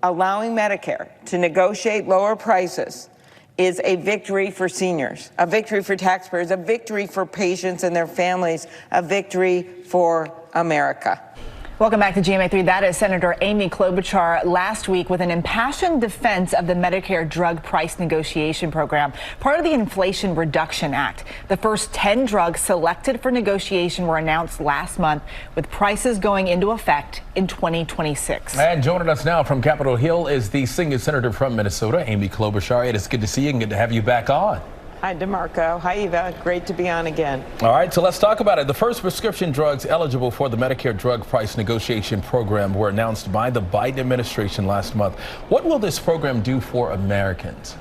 allowing Medicare to negotiate lower prices is a victory for seniors, a victory for taxpayers, a victory for patients and their families, a victory for America. Welcome back to GMA3. That is Senator Amy Klobuchar last week with an impassioned defense of the Medicare drug price negotiation program, part of the Inflation Reduction Act. The first 10 drugs selected for negotiation were announced last month, with prices going into effect in 2026. And joining us now from Capitol Hill is the senior senator from Minnesota, Amy Klobuchar. It is good to see you and good to have you back on. Hi, DeMarco. Hi, Eva. Great to be on again. All right, so let's talk about it. The first prescription drugs eligible for the Medicare drug price negotiation program were announced by the Biden administration last month. What will this program do for Americans?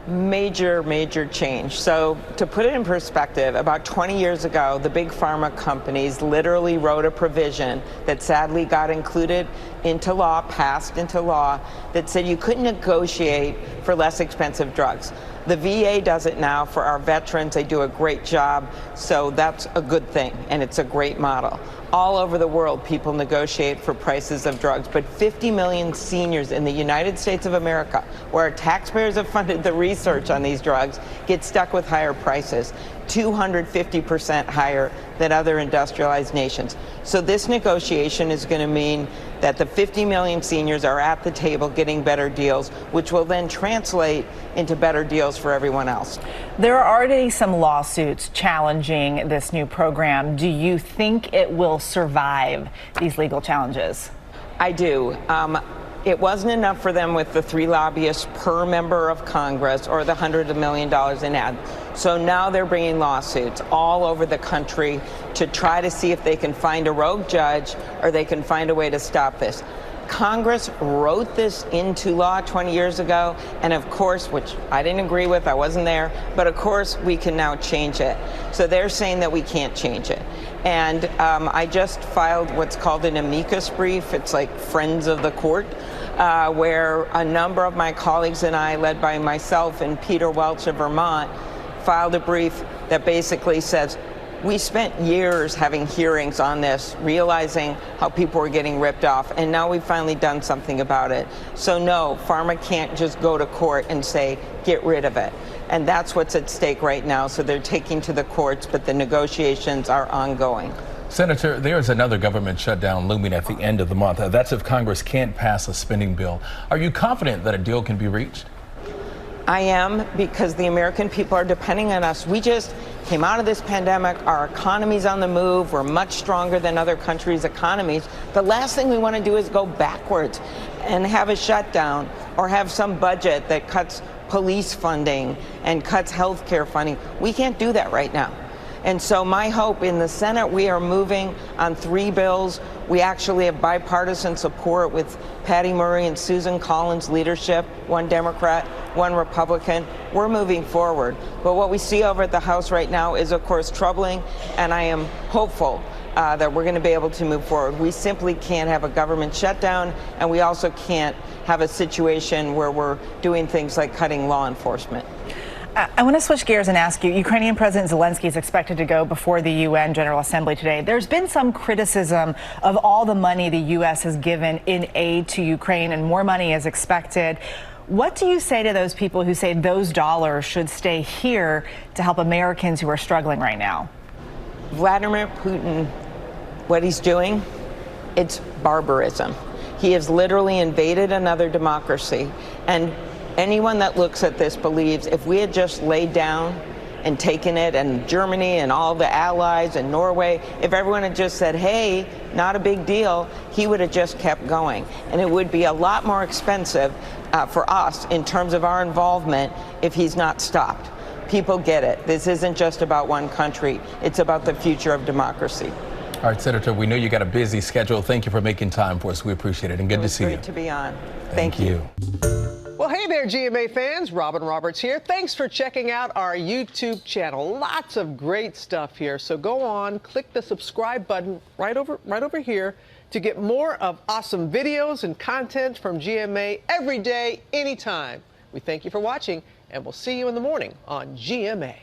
Major change. So to put it in perspective, about 20 years ago, the big pharma companies literally wrote a provision that sadly got included into law, passed into law, that said you couldn't negotiate for less expensive drugs. The VA does it now for our veterans. They do a great job. So that's a good thing, and it's a great model. All over the world, people negotiate for prices of drugs, but 50 million seniors in the United States of America, where our taxpayers have funded the research on these drugs, get stuck with higher prices, 250% higher than other industrialized nations. So this negotiation is going to mean that the 50 million seniors are at the table getting better deals, which will then translate into better deals for everyone else. There are already some lawsuits challenging this new program. Do you think it will survive these legal challenges? I do. It wasn't enough for them with the 3 lobbyists per member of Congress or the hundreds of millions of dollars in ads. So now they're bringing lawsuits all over the country to try to see if they can find a rogue judge or they can find a way to stop this. Congress wrote this into law 20 years ago, and of course, which I didn't agree with, I wasn't there, but of course we can now change it. So they're saying that we can't change it. And I just filed what's called an amicus brief. It's like Friends of the Court, where a number of my colleagues and I, led by myself and Peter Welch of Vermont, filed a brief that basically says, we spent years having hearings on this, realizing how people were getting ripped off, and now we've finally done something about it. So no, pharma can't just go to court and say, get rid of it. And that's what's at stake right now. So they're taking to the courts, but the negotiations are ongoing. Senator, there's another government shutdown looming at the end of the month. That's if Congress can't pass a spending bill. Are you confident that a deal can be reached? I am, because the American people are depending on us. We just came out of this pandemic. Our economy's on the move. We're much stronger than other countries' economies. The last thing we want to do is go backwards and have a shutdown or have some budget that cuts police funding and cuts health care funding. We can't do that right now. And so my hope in the Senate, we are moving on 3 bills. We actually have bipartisan support with Patty Murray and Susan Collins' leadership, 1 Democrat, 1 Republican. We're moving forward. But what we see over at the House right now is, of course, troubling, and I am hopeful that we're going to be able to move forward. We simply can't have a government shutdown, and we also can't have a situation where we're doing things like cutting law enforcement. I want to switch gears and ask you, Ukrainian President Zelensky is expected to go before the UN General Assembly today. There's been some criticism of all the money the U.S. has given in aid to Ukraine, and more money is expected. What do you say to those people who say those dollars should stay here to help Americans who are struggling right now? Vladimir Putin, what he's doing, it's barbarism. He has literally invaded another democracy, and anyone that looks at this believes if we had just laid down and taken it, and Germany and all the allies and Norway, if everyone had just said, hey, not a big deal, he would have just kept going. And it would be a lot more expensive for us in terms of our involvement if he's not stopped. People get it. This isn't just about one country. It's about the future of democracy. All right, Senator, we know you got a busy schedule. Thank you for making time for us. We appreciate it, and good to see you. Great to be on. Thank you. Well, hey there, GMA fans. Robin Roberts here. Thanks for checking out our YouTube channel. Lots of great stuff here. So go on, click the subscribe button right over here to get more of awesome videos and content from GMA every day, anytime. We thank you for watching, and we'll see you in the morning on GMA.